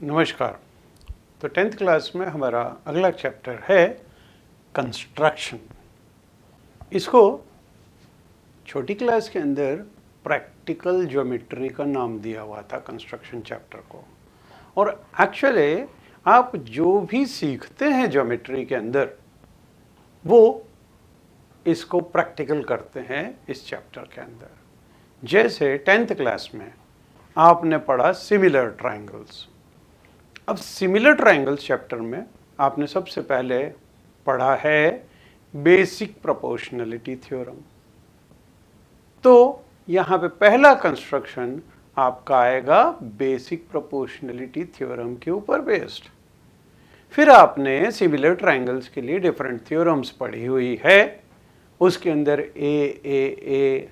नमस्कार। तो 10th class में हमारा अगला चैप्टर है कंस्ट्रक्शन। इसको छोटी क्लास के अंदर प्रैक्टिकल ज्योमेट्री का नाम दिया हुआ था कंस्ट्रक्शन चैप्टर को। और एक्चुअली आप जो भी सीखते हैं ज्योमेट्री के अंदर वो इसको प्रैक्टिकल करते हैं इस चैप्टर के अंदर। जैसे 10th क्लास में आपने पढ़ा सिमिलर ट्रायंगल्स। अब सिमिलर ट्रायंगल्स चैप्टर में आपने सबसे पहले पढ़ा है बेसिक प्रोपोर्शनलिटी थ्योरम। तो यहाँ पे पहला कंस्ट्रक्शन आपका आएगा बेसिक प्रोपोर्शनलिटी थ्योरम के ऊपर बेस्ड। फिर आपने सिमिलर ट्रायंगल्स के लिए डिफरेंट थ्योरम्स पढ़ी हुई है। उसके अंदर ए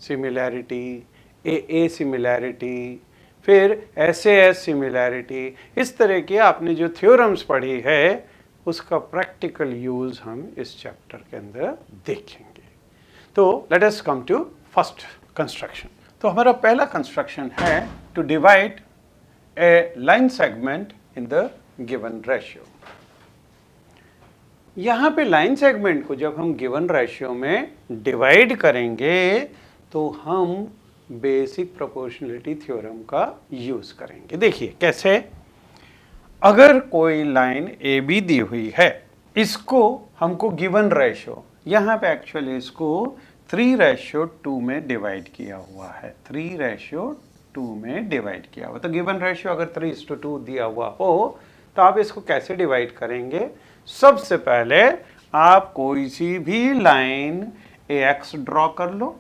सिमिलैरिटी, ए सिमिलैरिटी, फिर एस सिमिलैरिटी, इस तरह की आपने जो थ्योरम्स पढ़ी है उसका प्रैक्टिकल यूज हम इस चैप्टर के अंदर देखेंगे। तो let us come to first construction. तो हमारा पहला कंस्ट्रक्शन है to divide a line segment in the given ratio. यहाँ पे लाइन सेगमेंट को जब हम गिवन रेशियो में डिवाइड करेंगे तो हम बेसिक प्रोपोर्शनलिटी थ्योरम का यूज करेंगे। देखिए कैसे। अगर कोई लाइन ए बी दी हुई है, इसको हमको गिवन रेशियो, यहाँ पे एक्चुअली इसको 3:2 में डिवाइड किया हुआ है। 3:2 में डिवाइड किया हुआ। तो गिवन रेशियो अगर 3:2 दिया हुआ हो तो आप इसको कैसे डिवाइड करेंगे? सबसे पहले आप कोई सी भी लाइन AX ड्रॉ कर लो।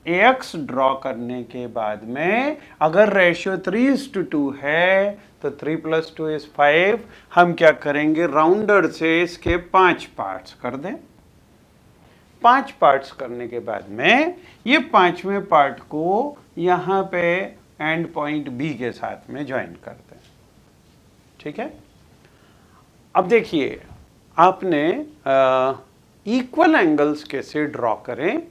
AX ड्रॉ करने के बाद में अगर रेशियो 3:2 है तो 3 + 2 = 5। हम क्या करेंगे? राउंडर से इसके 5 पार्ट्स कर दें। 5 पार्ट्स करने के बाद में ये 5वें पार्ट को यहाँ पे एंड पॉइंट B के साथ में ज्वाइन कर दें। ठीक है। अब देखिए आपने इक्वल एंगल्स कैसे ड्रॉ करें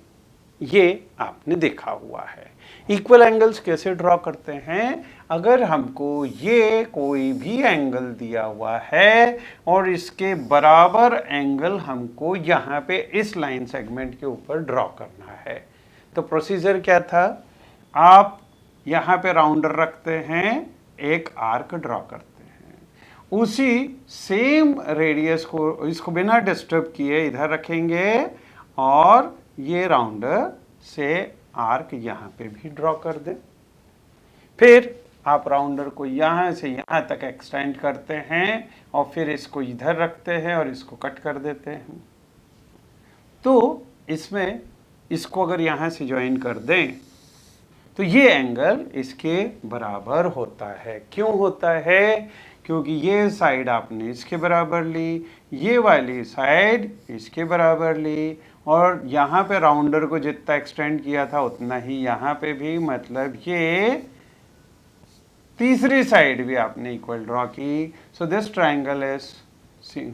ये आपने देखा हुआ है। इक्वल एंगल्स कैसे ड्रॉ करते हैं? अगर हमको ये कोई भी एंगल दिया हुआ है और इसके बराबर एंगल हमको यहाँ पे इस लाइन सेगमेंट के ऊपर ड्रॉ करना है तो प्रोसीजर क्या था? आप यहाँ पे राउंडर रखते हैं, एक आर्क ड्रॉ करते हैं, उसी सेम रेडियस को इसको बिना डिस्टर्ब किए इधर रखेंगे और ये राउंडर से आर्क यहाँ पे भी ड्रॉ कर दें। फिर आप राउंडर को यहाँ से यहाँ तक एक्सटेंड करते हैं और फिर इसको इधर रखते हैं और इसको कट कर देते हैं। तो इसमें इसको अगर यहाँ से ज्वाइन कर दें तो ये एंगल इसके बराबर होता है। क्यों होता है? क्योंकि ये साइड आपने इसके बराबर ली, ये वाली साइड इसके बराबर ली और यहाँ पे राउंडर को जितना एक्सटेंड किया था उतना ही यहाँ पे भी, मतलब ये तीसरी साइड भी आपने इक्वल ड्रॉ की। So this triangle is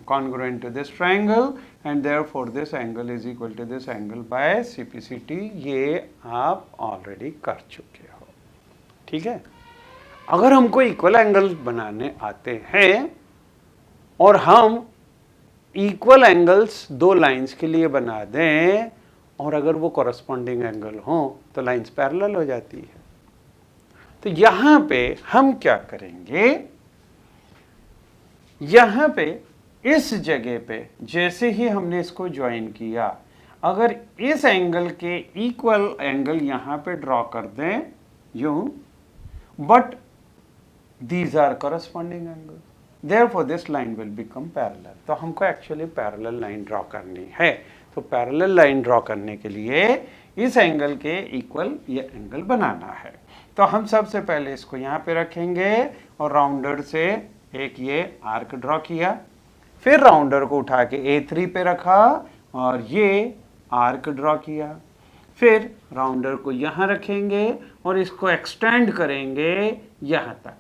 congruent to this triangle and therefore this angle is equal to this angle by CPCT। ये आप ऑलरेडी कर चुके हो। ठीक है। अगर हमको इक्वल एंगल बनाने आते हैं और हम इक्वल एंगल्स दो लाइंस के लिए बना दें और अगर वो कॉरस्पॉन्डिंग एंगल हो तो लाइंस पैरेलल हो जाती है। तो यहाँ पे हम क्या करेंगे? यहाँ पे इस जगह पे जैसे ही हमने इसको ज्वाइन किया, अगर इस एंगल के इक्वल एंगल यहाँ पे ड्रॉ कर दें यूं, but these are corresponding angles, therefore this line will become parallel। तो हमको एक्चुअली पैरेलल लाइन ड्रॉ करनी है। तो पैरेलल लाइन ड्रॉ करने के लिए इस एंगल के इक्वल ये एंगल बनाना है। तो हम सबसे पहले इसको यहाँ पे रखेंगे और राउंडर से एक ये आर्क ड्रॉ किया, फिर राउंडर को उठा के A3 पे रखा और ये आर्क ड्रॉ किया, फिर राउंडर को यहाँ रखेंगे और इसको एक्सटेंड करेंगे यहाँ तक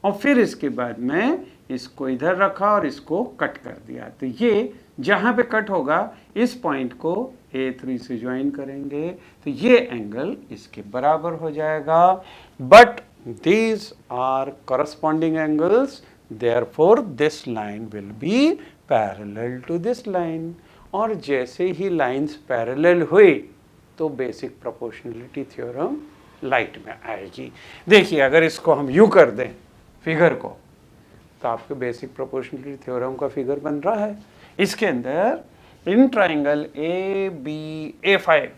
और फिर इसके बाद में इसको इधर रखा और इसको कट कर दिया। तो ये जहाँ पे कट होगा इस पॉइंट को A3 से ज्वाइन करेंगे तो ये एंगल इसके बराबर हो जाएगा। But these are corresponding angles, therefore this line will be parallel to this line. और जैसे ही लाइंस पैरेलल हुई तो बेसिक प्रोपोर्शनलिटी थ्योरम लाइट में आएगी। देखिए अगर इसको हम यूं कर दें फिगर को, तो आपके बेसिक प्रोपोर्शनलिटी थ्योरम का फिगर बन रहा है। इसके अंदर in triangle ABA5,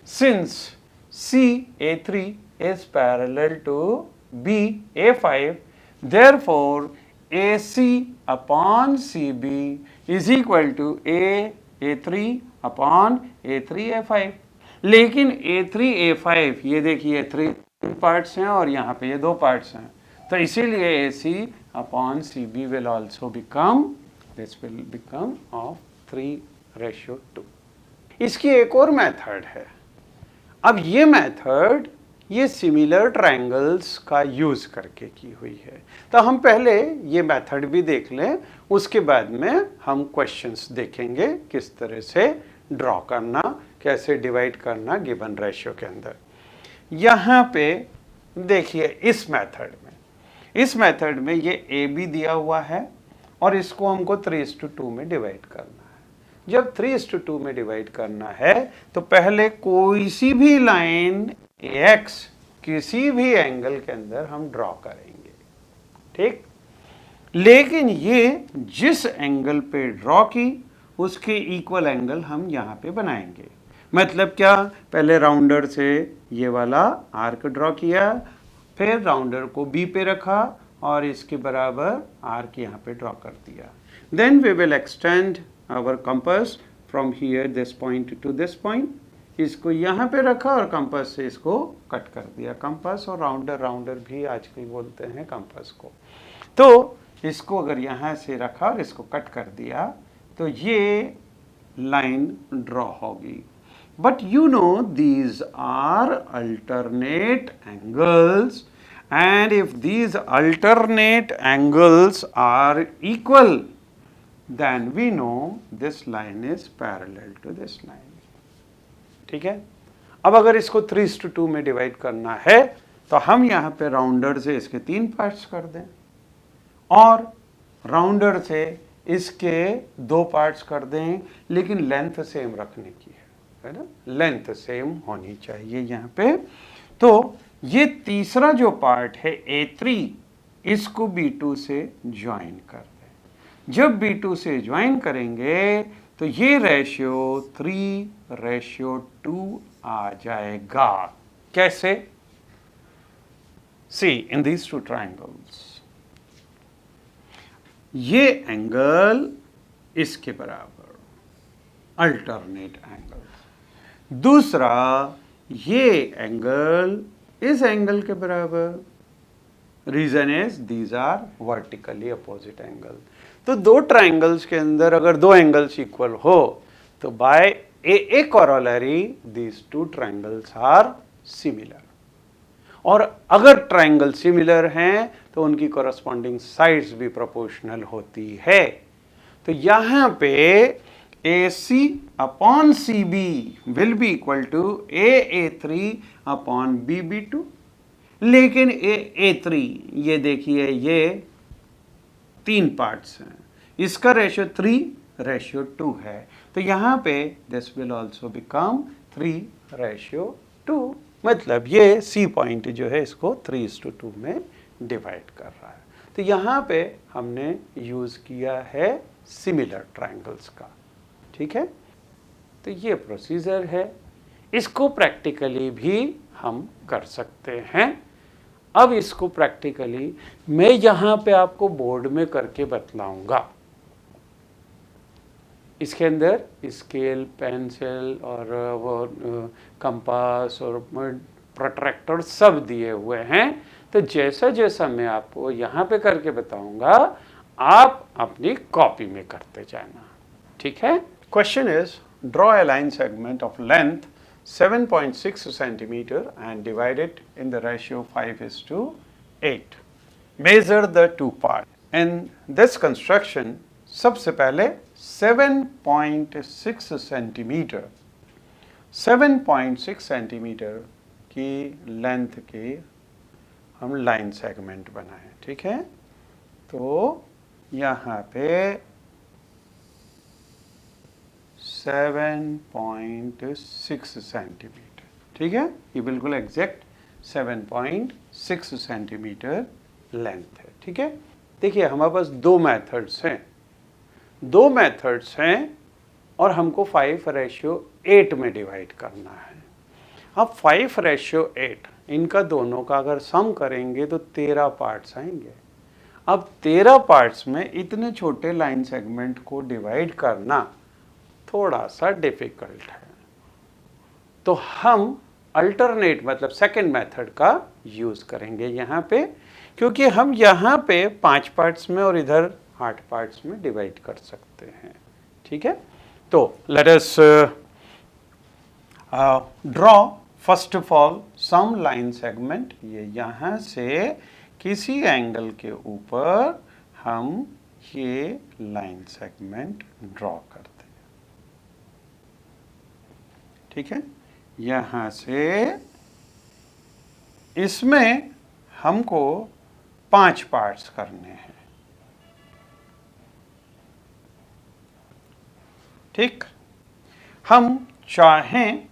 since CA3 is parallel to BA5, therefore AC upon CB is equal to A3 upon A3A5। लेकिन A3A5 ये देखिए 3 पार्ट्स हैं और यहाँ पे ये 2 पार्ट्स हैं, तो इसीलिए AC upon CB will also become, this will become of 3:2। इसकी एक और मेथड है। अब ये मेथड ये सिमिलर ट्रायंगल्स का यूज करके की हुई है, तो हम पहले ये मेथड भी देख लें, उसके बाद में हम क्वेश्चंस देखेंगे किस तरह से ड्रॉ करना, कैसे डिवाइड करना गिवन रेशियो के अंदर। यहाँ पे देखिए इस मेथड में ये AB दिया हुआ है और इसको हमको 3:2 में डिवाइड करना है। जब 3:2 में डिवाइड करना है तो पहले कोई सी भी लाइन AX किसी भी एंगल के अंदर हम ड्रॉ करेंगे, ठीक। लेकिन ये जिस एंगल पे ड्रॉ की उसके इक्वल एंगल हम यहाँ पे बनाएंगे। मतलब क्या, पहले राउंडर से ये वाला आर्क ड्रॉ किया, फिर राउंडर को B पे रखा और इसके बराबर आर्क यहाँ पे ड्रॉ कर दिया। Then we will extend our compass from here this point to this point, इसको यहाँ पे रखा और कंपास से इसको कट कर दिया। कंपास और राउंडर भी आजकल बोलते हैं कंपास को। तो इसको अगर यहाँ से रखा और इसको कट कर दिया तो ये लाइन ड्रॉ होगी। But you know these are alternate angles, and if these alternate angles are equal, then we know this line is parallel to this line। ठीक है। अब अगर इसको 3:2 में डिवाइड करना है तो हम यहाँ पे राउंडर से इसके 3 पार्ट्स कर दें और राउंडर से इसके 2 पार्ट्स कर दें, लेकिन लेंथ सेम रखने की है ना, लेंथ सेम होनी चाहिए यहाँ पे। तो ये तीसरा जो पार्ट है A3, इसको B2 से ज्वाइन कर दें। जब B2 से ज्वाइन करेंगे तो ये रेशियो 3:2 आ जाएगा। कैसे? See in these two triangles, ये एंगल इसके बराबर, अल्टरनेट एंगल। दूसरा ये एंगल इस एंगल के बराबर। Reason is these are vertically opposite angle. तो 2 ट्राइंगल्स के अंदर अगर 2 एंगल्स इक्वल हो तो by a corollary these 2 triangles are similar. और अगर ट्राइंगल सिमिलर हैं तो उनकी कॉरस्पॉन्डिंग साइड्स भी प्रोपोर्शनल होती है। तो यहाँ पे AC upon CB will be equal to AA3 upon BB2। लेकिन A3 ये देखिए ये 3 पार्ट्स हैं, इसका रेशियो 3:2 है, तो यहाँ पे this will also become 3:2। मतलब ये C पॉइंट जो है इसको 3:2 में डिवाइड कर रहा है। तो यहाँ पे हमने यूज़ किया है सिमिलर ट्राइंगल्स का। ठीक है, तो ये प्रोसीजर है, इसको प्रैक्टिकली भी हम कर सकते हैं। अब इसको प्रैक्टिकली मैं यहाँ पे आपको बोर्ड में करके बतलाऊंगा। इसके अंदर स्केल, पेंसिल और वो कंपास और प्रोट्रैक्टर सब दिए हुए हैं। तो जैसा जैसा मैं आपको यहाँ पे करके बताऊंगा आप अपनी कॉपी में करते जाना। ठीक है। Question is, draw a line segment of length 7.6 centimeter and divide it in the ratio 5:8. Measure the 2 parts. In this construction, सबसे पहले 7.6 सेंटीमीटर 7.6 सेंटीमीटर की लेंथ के हम लाइन सेगमेंट बनाएं, ठीक है। तो यहाँ पे 7.6 सेंटीमीटर, ठीक है, ये बिल्कुल एग्जैक्ट 7.6 सेंटीमीटर लेंथ है, ठीक है। देखिए हमारे पास दो मेथड्स हैं और हमको 5:8 में डिवाइड करना है। अब 5:8 इनका दोनों का अगर सम करेंगे तो 13 पार्ट्स आएंगे। अब 13 पार्ट्स में इतने छोटे लाइन सेगमेंट को डिवाइड करना थोड़ा सा डिफिकल्ट है, तो हम अल्टरनेट मतलब सेकंड मेथड का यूज करेंगे यहाँ पे, क्योंकि हम यहाँ पे 5 पार्ट्स में और इधर 8 पार्ट्स में डिवाइड कर सकते हैं, ठीक है। तो let us draw first of all some line segment. ये यहाँ से किसी एंगल के ऊपर हम ये लाइन सेगमेंट ड्रॉ करते हैं, ठीक है। यहाँ से इसमें हमको 5 पार्ट्स करने हैं, ठीक। हम चाहें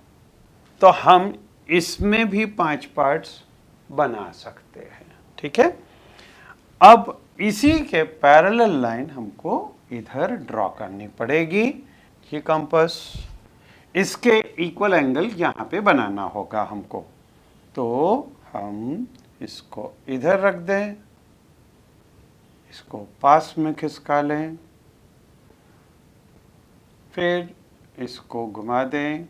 तो हम इसमें भी 5 पार्ट्स बना सकते हैं, ठीक है। अब इसी के पैरेलल लाइन हमको इधर ड्रॉ करनी पड़ेगी। ये कंपास, इसके इक्वल एंगल यहाँ पे बनाना होगा हमको, तो हम इसको इधर रख दें, इसको पास में खिसका लें, फिर इसको घुमा दें,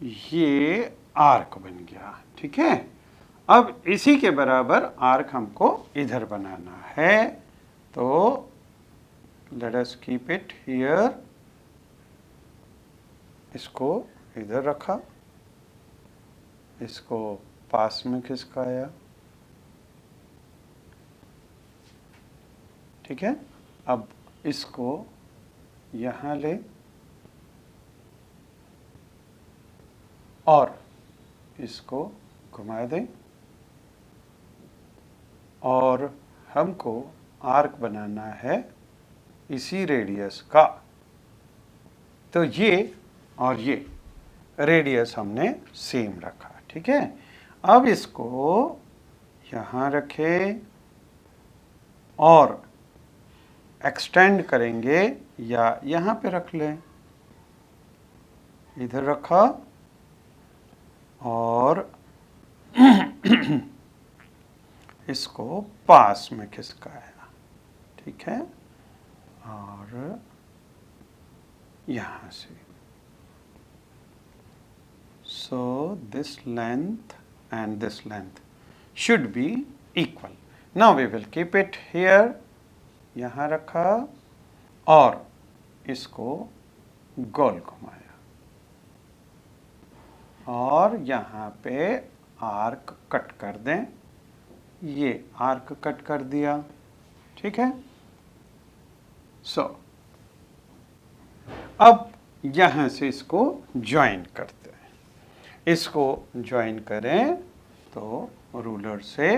ये आर्क बन गया, ठीक है। अब इसी के बराबर आर्क हमको इधर बनाना है, तो let us keep it here. इसको इधर रखा, इसको पास में खिसकाया, ठीक है। अब इसको यहाँ ले और इसको घुमा दें, और हमको आर्क बनाना है इसी रेडियस का। तो ये और ये रेडियस हमने सेम रखा, ठीक है। अब इसको यहाँ रखें और एक्सटेंड करेंगे, या यहाँ पे रख लें, इधर रखा और इसको पास में खिसकाया, ठीक है। और यहाँ से, so this length and this length should be equal. Now we will keep it here. यहाँ रखा और इसको गोल घुमाया और यहाँ पे आर्क कट कर दें। ये आर्क कट कर दिया, ठीक है। अब यहाँ से इसको ज्वाइन करते हैं। इसको ज्वाइन करें तो रूलर से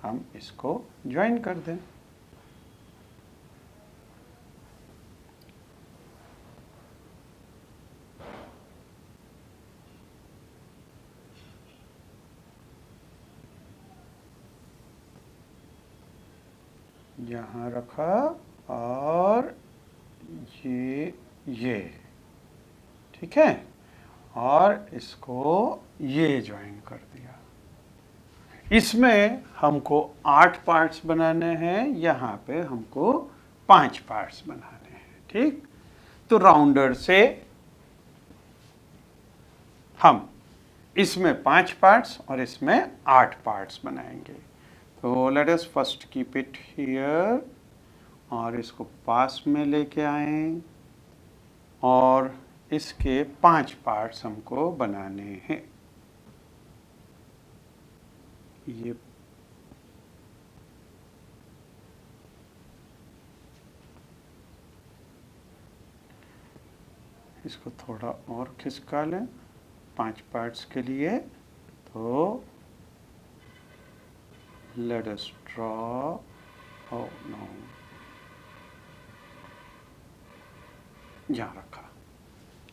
हम इसको ज्वाइन कर दें। यहाँ रखा और ये ठीक है, और इसको ये ज्वाइन कर दिया। इसमें हमको 8 पार्ट्स बनाने हैं, यहाँ पे हमको 5 पार्ट्स बनाने हैं, ठीक। तो राउंडर से हम इसमें 5 पार्ट्स और इसमें 8 पार्ट्स बनाएंगे। तो let us first keep it here और इसको पास में लेके आए और इसके 5 पार्ट्स हमको बनाने हैं। ये इसको थोड़ा और खिसका लें 5 पार्ट्स के लिए, तो let us draw, oh no, यहाँ रखा,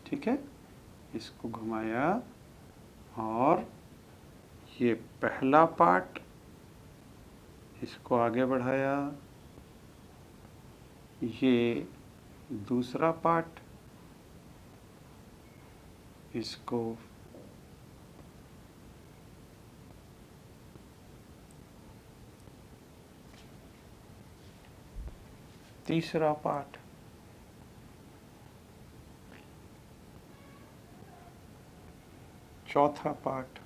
ठीक है, इसको घुमाया और ये पहला पार्ट, इसको आगे बढ़ाया, ये दूसरा पार्ट, इसको तीसरा पार्ट, चौथा पार्ट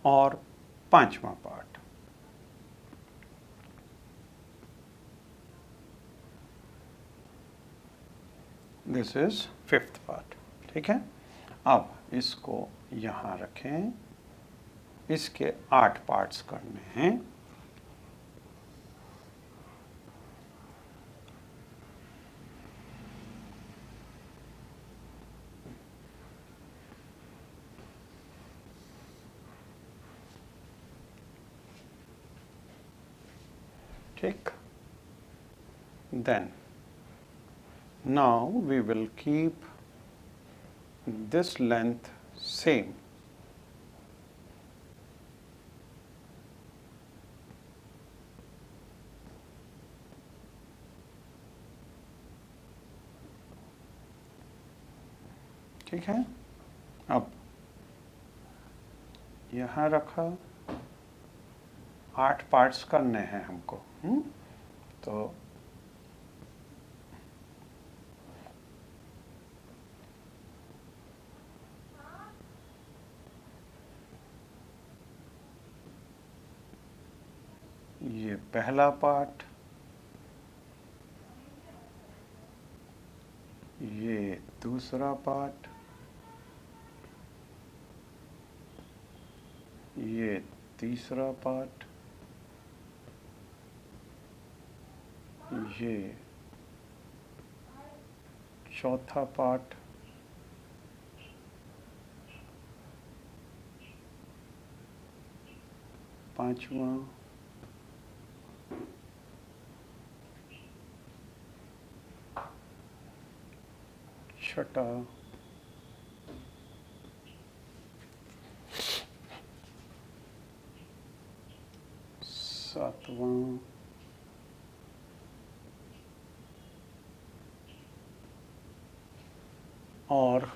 और 5वां part. This is 5th part, ठीक है। अब इसको यहाँ रखें, इसके 8 पार्ट्स करने हैं। ठीक, then now we will keep this length same. ठीक है, अब यहाँ रखा, 8 पार्ट्स करने हैं हमको, तो ये पहला पार्ट, ये दूसरा पार्ट, ये तीसरा पार्ट, ये चौथा पार्ट, पांचवा, छठा, सातवां, और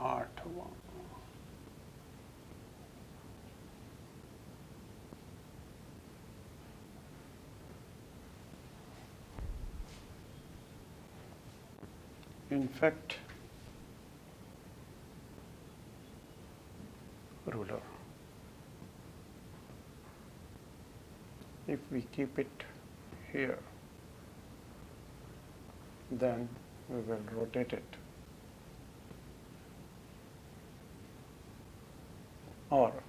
8वां। In fact, ruler, if we keep it here, then we will rotate it, और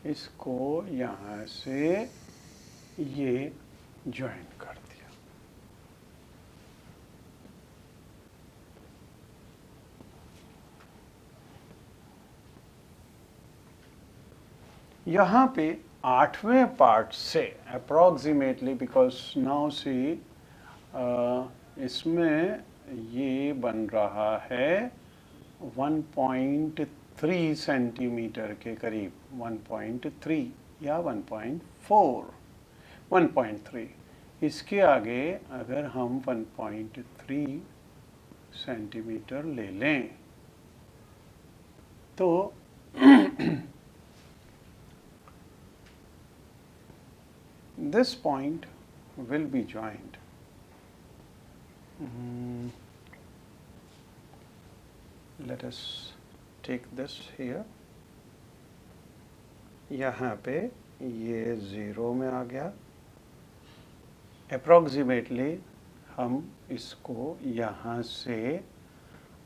इसको यहाँ से ये ज्वाइन कर दिया। यहाँ पे 8वें पार्ट से अप्रॉक्सीमेटली, बिकॉज नाउ सी इसमें ये बन रहा है 1.3 सेंटीमीटर के करीब, 1.3 या 1.4, 1.3। इसके आगे अगर हम 1.3 सेंटीमीटर ले लें तो this point will be joined. Let us take this here. यहाँ पे ये 0 में आ गया। Approximately हम इसको यहाँ से,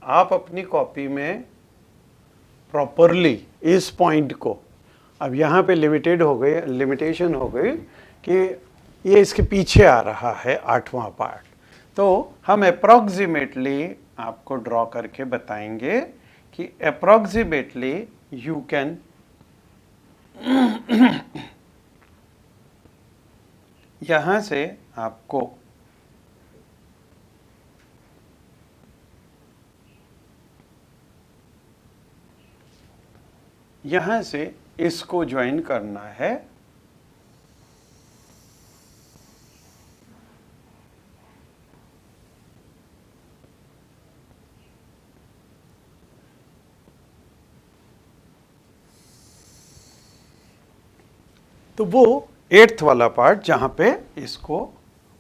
आप अपनी कॉपी में प्रॉपरली इस पॉइंट को, अब यहाँ पे लिमिटेशन हो गई कि ये इसके पीछे आ रहा है 8वां पार्ट। तो हम अप्रॉक्सीमेटली आपको ड्रॉ करके बताएंगे कि अप्रॉक्सीमेटली यू कैन यहां से आपको यहां से इसको ज्वाइन करना है, तो वो 8th वाला पार्ट जहां पे इसको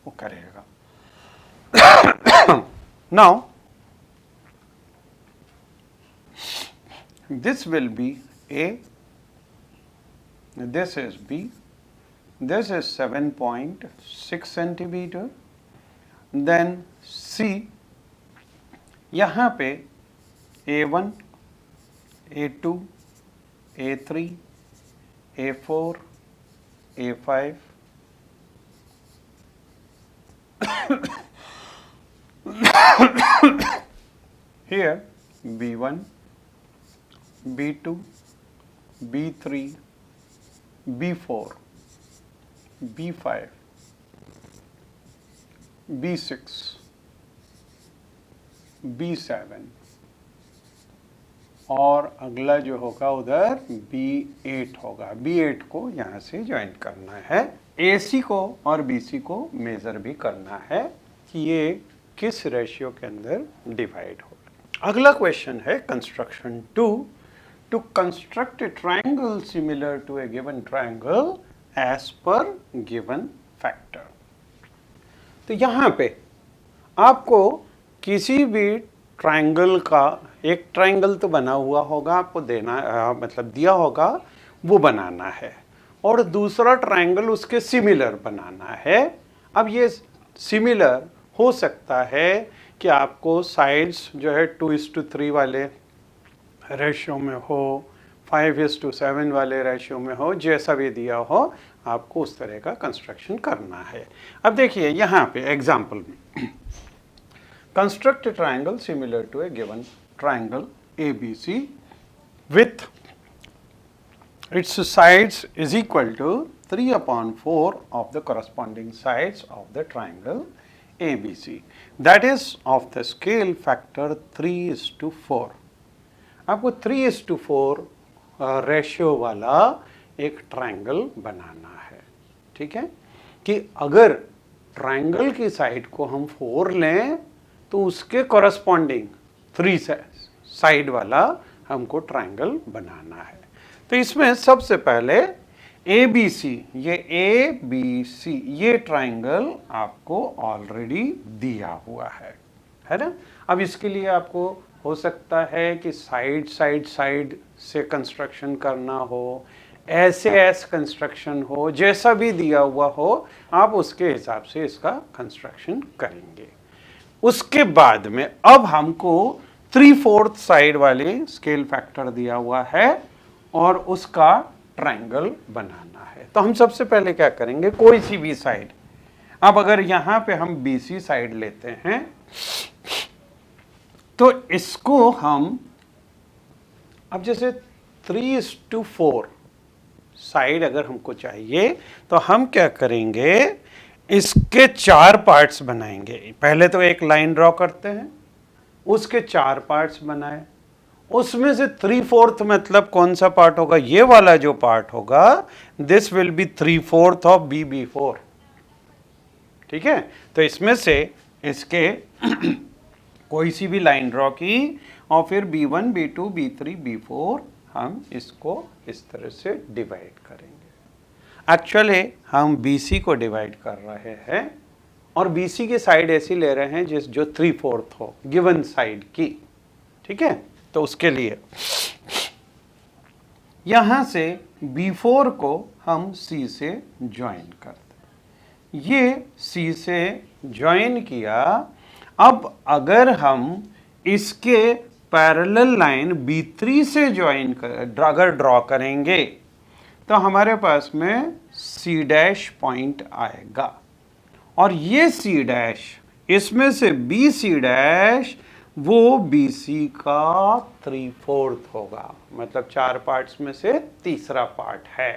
वो करेगा। Now this will be A, this is B, this is 7.6 centimeter, then C, यहाँ पे A1, A2, A3, A4, A5, here B1, B2, B3, B4, B5, B6, B7 और अगला जो होगा उधर B8 होगा। B8 को यहाँ से ज्वाइन करना है। AC को और BC को मेजर भी करना है कि ये किस रेशियो के अंदर डिवाइड होगा। अगला क्वेश्चन है construction 2, to construct a triangle similar to a given triangle as per given factor। तो यहाँ पे आपको किसी भी ट्रायंगल का, एक ट्रायंगल तो बना हुआ होगा, आपको देना मतलब दिया होगा, वो बनाना है, और दूसरा ट्रायंगल उसके सिमिलर बनाना है। अब ये सिमिलर हो सकता है कि आपको साइड्स जो है 2:3 वाले रेशियो में हो, 5:7 वाले रेशियो में हो, जैसा भी दिया हो आपको उस तरह का कंस्ट्रक्शन करना है। अब देखिए यहाँ पे एग्जाम्पल में, construct a triangle similar to a given triangle ABC with its sides is equal to 3/4 of the corresponding sides of the triangle ABC, that is of the scale factor 3:4। आपको 3:4 ratio वाला एक triangle बनाना है। ठीक है, कि अगर triangle की side को हम 4 लें तो उसके कॉरस्पॉन्डिंग 3 साइड वाला हमको ट्रायंगल बनाना है। तो इसमें सबसे पहले ABC, ये ABC ये ट्रायंगल आपको ऑलरेडी दिया हुआ है ना। अब इसके लिए आपको हो सकता है कि साइड से कंस्ट्रक्शन करना हो, ऐसे कंस्ट्रक्शन हो, जैसा भी दिया हुआ हो आप उसके हिसाब से इसका कंस्ट्रक्शन करेंगे। उसके बाद में अब हमको 3/4 साइड वाले स्केल फैक्टर दिया हुआ है और उसका ट्रायंगल बनाना है। तो हम सबसे पहले क्या करेंगे, कोई सी भी साइड, अब अगर यहाँ पे हम BC साइड लेते हैं तो इसको हम, अब जैसे 3:4 साइड अगर हमको चाहिए तो हम क्या करेंगे, इसके 4 पार्ट्स बनाएंगे। पहले तो एक लाइन ड्रॉ करते हैं, उसके 4 पार्ट्स बनाए, उसमें से 3/4 मतलब कौन सा पार्ट होगा, ये वाला जो पार्ट होगा, this will be 3/4 of BB4। ठीक है, तो इसमें से इसके कोई सी भी लाइन ड्रॉ की और फिर B1, B2, B3, B4 हम इसको इस तरह से डिवाइड करेंगे। एक्चुअली हम BC को डिवाइड कर रहे हैं और BC की साइड ऐसी ले रहे हैं जो 3/4 हो गिवन साइड की। ठीक है, तो उसके लिए यहां से B4 को हम C से ज्वाइन करते हैं। ये C से ज्वाइन किया। अब अगर हम इसके पैरेलल लाइन B3 से ज्वाइन अगर ड्रॉ करेंगे तो हमारे पास में सी डैश पॉइंट आएगा और ये सी डैश, इसमें से बी सी डैश वो बी सी का 3/4 होगा, मतलब 4 पार्ट्स में से तीसरा पार्ट है।